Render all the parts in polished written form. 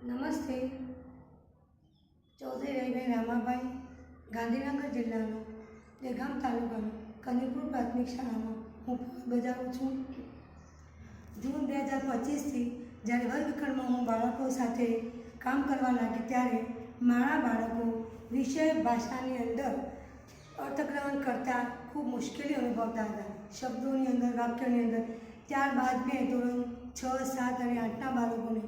નમસ્તે. ચૌધરી રવિભાઈ રામાભાઈ, ગાંધીનગર જિલ્લાનો દહેગામ તાલુકાનો કનીપુર પ્રાથમિક શાળામાં હું બજાવું છું. જૂન 2025થી જ્યારે વર્ગખંડમાં હું બાળકો સાથે કામ કરવા લાગી ત્યારે મારા બાળકો વિષય ભાષાની અંદર અર્થગ્રહણ કરતાં ખૂબ મુશ્કેલી અનુભવતા હતા, શબ્દોની અંદર, વાક્યોની અંદર. ત્યારબાદ મેં ધોરણ 6, 7 અને 8ના બાળકોને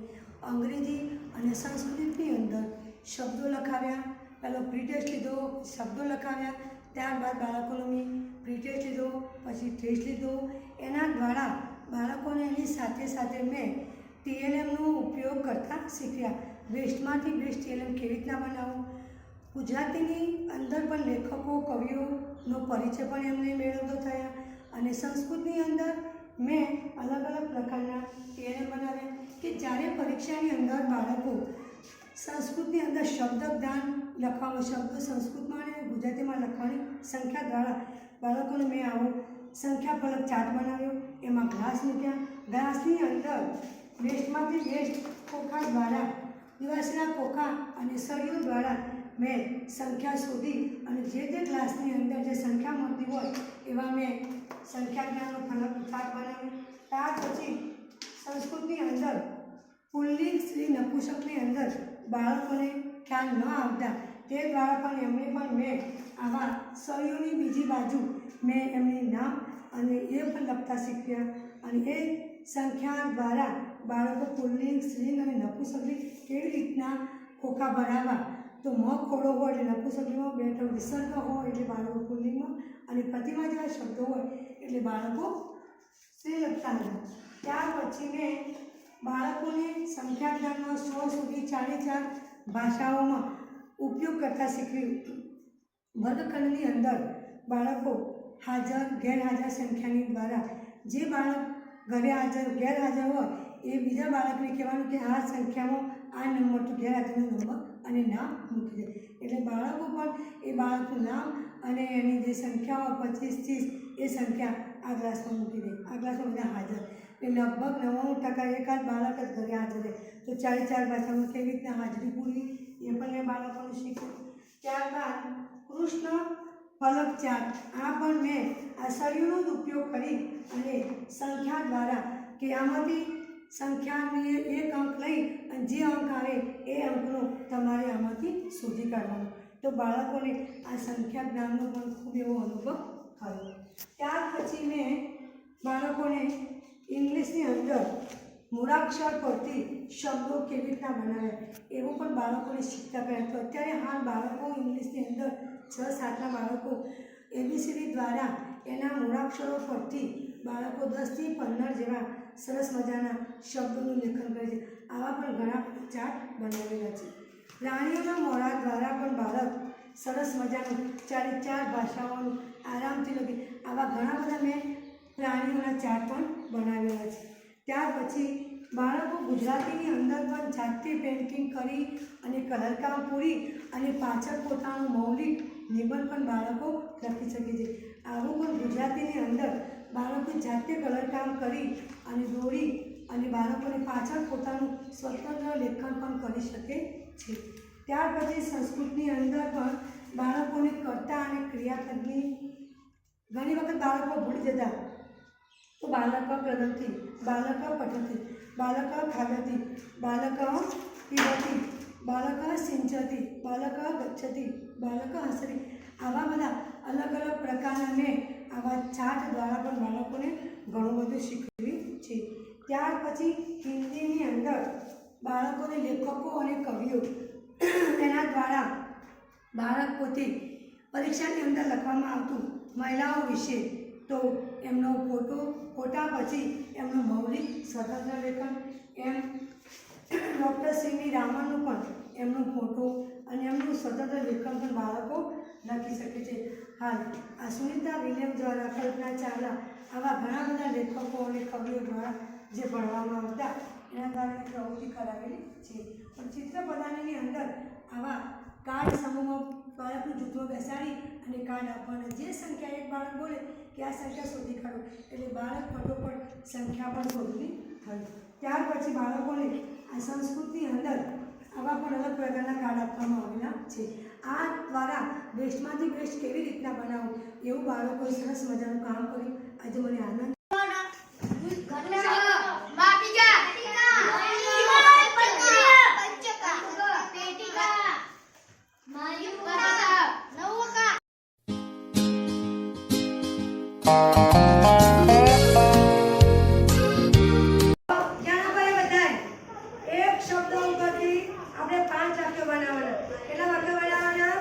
અંગ્રેજી અને સંસ્કૃતની અંદર શબ્દો લખાવ્યા. પહેલો પ્રી ટેસ્ટ લીધો, શબ્દો લખાવ્યા. ત્યારબાદ બાળકોનો મેં પ્રી ટેસ્ટ લીધો, પછી ટેસ્ટ લીધો. એના દ્વારા બાળકોને એની સાથે સાથે મેં TLMનો ઉપયોગ કરતા શીખ્યા. વેસ્ટમાંથી બેસ્ટ TLM કેવી રીતના બનાવવું. ગુજરાતીની અંદર પણ લેખકો, કવિઓનો પરિચય પણ એમને મેળવતો થયા. અને સંસ્કૃતની અંદર મેં અલગ અલગ પ્રકારના TLM બનાવ્યા કે જ્યારે પરીક્ષાની અંદર બાળકો સંસ્કૃતની અંદર શબ્દદાન લખવાનું, શબ્દો સંસ્કૃતમાં અને ગુજરાતીમાં લખવાની સંખ્યા દ્વારા બાળકોને મેં આવો સંખ્યા ફલક ચાર્ટ બનાવ્યો. એમાં ગ્લાસ મૂક્યા. ગ્લાસની અંદર વેસ્ટમાંથી બેસ્ટ ખોખા દ્વારા, દિવાસના ખોખા અને સળીઓ દ્વારા મેં સંખ્યા શોધી અને જે ક્લાસની અંદર જે સંખ્યા મળતી હોય એવા મેં સંખ્યા જ્ઞાનનો ફલક ચાર્ટ બનાવ્યો. ત્યાર પછી સંસ્કૃતની અંદર પુલ્લિંગ, સ્ત્રી, નપુંસકની અંદર બાળકોને ખ્યાલ ન આવતા તે દ્વારા પણ એમને પણ મેં આવા સળીઓની બીજી બાજુ મેં એમની નામ અને એ પણ લખતા શીખ્યા. અને એ સંખ્યા દ્વારા બાળકો પુલ્લિંગ, સ્ત્રી અને નપુંસકની કેવી રીતના ખોખા ભરાવા. તો મ ખોડો હોય એટલે નપુંસકલીમાં, બેઠો વિસર્ગ હોય એટલે બાળકો પુલ્લિંગમાં, અને પ્રતિમા જેવા શબ્દો હોય એટલે બાળકો સ્ત્રી લખતા હતા. ત્યાર પછી મેં બાળકોને સંખ્યા જ્ઞાનમાં 100 સુધી 4 ભાષાઓમાં ઉપયોગ કરતા શીખવ્યું. વર્ગખંડની અંદર બાળકો હાજર, ગેરહાજર સંખ્યાની દ્વારા જે બાળક ઘરે હાજર, ગેરહાજર હોય એ બીજા બાળકને કહેવાનું કે આ સંખ્યામાં આ નંબર તો ગેરહાજરનો નંબર અને નામ મૂકી દે. એટલે બાળકો પણ એ બાળકનું નામ અને એની જે સંખ્યા હોય 25, 30 એ સંખ્યા આ ગ્લાસમાં મૂકી દે. આ ગ્લાસમાં બધા હાજર. એટલે લગભગ 99% એકાદ બાળક જ ઘરે હાજર રહે. તો 4 ભાષામાં કેવી રીતના હાજરી પૂરી એ પણ મેં બાળકોને શીખ્યું. ત્યારબાદ કૃષ્ણ ફલક ચાર્ટ, આ પણ મેં આ સળીઓનો જ ઉપયોગ કરી અને સંખ્યા દ્વારા કે આમાંથી સંખ્યાની એક અંક લઈ અને જે અંક આવે એ અંકનો તમારે આમાંથી શોધી કાઢવાનો. તો બાળકોને આ સંખ્યા જ્ઞાનનો પણ ખૂબ એવો અનુભવ થયો. ત્યાર પછી મેં બાળકોને ઇંગ્લિશની અંદર મૂળાક્ષર પરથી શબ્દો કેવી રીતના બનાવ્યા એવું પણ બાળકોને શીખતા કર્યા. તો અત્યારે હાલ બાળકો ઇંગ્લિશની અંદર 6, 7ના બાળકો ABCD દ્વારા એના મૂળાક્ષરો પરથી બાળકો 10 થી 15 જેવા સરસ મજાના શબ્દોનું લેખન કરે છે. આવા પણ ઘણા ચાર્ટ બનાવેલા છે. પ્રાણીઓના મોઢા દ્વારા પણ બાળક સરસ મજાનું 4 ભાષાઓનું આરામથી લખી. આવા ઘણા બધા મેં પ્રાણીઓના ચાર્ટ પણ બનાવેલા છે. ત્યાર પછી બાળકો ગુજરાતીની અંદર પણ જાતે પેઇન્ટિંગ કરી અને કલરકામ પૂરી અને પાછળ પોતાનું મૌલિક નિબંધ પણ બાળકો લખી શકે છે. આવું પણ ગુજરાતીની અંદર બાળકો જાતે કલરકામ કરી અને દોરી અને બાળકોને પાછળ પોતાનું સ્વતંત્ર લેખન પણ કરી શકે છે. ત્યાર પછી સંસ્કૃતની અંદર પણ બાળકોને કર્તા અને ક્રિયાપદની ઘણી વખત બાળકો ભૂલી જતા. તો બાલક પ્રદત્તિ, બાલક પઠતિ, બાલક ખાદતિ, બાલક પીબતિ, બાલક સિંચતિ, બાલક ગચ્છતિ, બાલક હસતિ. આવા બધા અલગ અલગ પ્રકારના મેં આવા ચાર્ટ દ્વારા પણ બાળકોને ઘણું બધું શીખવ્યું છે. ત્યાર પછી હિન્દીની અંદર બાળકોને લેખકો અને કવિઓ એના દ્વારા બાળક પોતે પરીક્ષાની અંદર લખવામાં આવતું મહિલાઓ વિશે તો એમનો ફોટા પછી એમનું મૌલિક સ્વતંત્ર લેખન, એમ ડૉક્ટર સીવી રામનનું પણ એમનો ફોટો અને એમનું સ્વતંત્ર લેખન પણ બાળકો લખી શકે છે. હાલ આ સુનિતા વિલિયમ દ્વારા, કલ્પના ચાવલા આવા ઘણા બધા લેખકો અને કવિઓ દ્વારા જે ભણવામાં આવતા એના દ્વારા પ્રવૃત્તિ કરાવેલી છે. પણ ચિત્ર પ્રદાનની અંદર આવા કાર્ડ સમૂહમાં બાળકનું જૂથમાં બેસાડી અને કાર્ડ આપવાના. જે સંખ્યા એક બાળક બોલે કે આ સંખ્યા શોધી કાઢો એટલે બાળક ફટોફટ સંખ્યા પણ શોધવી થઈ. ત્યાર પછી બાળકોને આ સંસ્કૃતની અંદર છે. આ દ્વારા વેસ્ટમાંથી બેસ્ટ કેવી રીતના બનાવવું એવું બાળકોએ સરસ મજાનું કામ કર્યું. આજે મને આનંદ એક શબ્દ ઉપરથી આપણે 5 વાક્યો બનાવવાના. કેટલા વાક્યો બનાવવાના?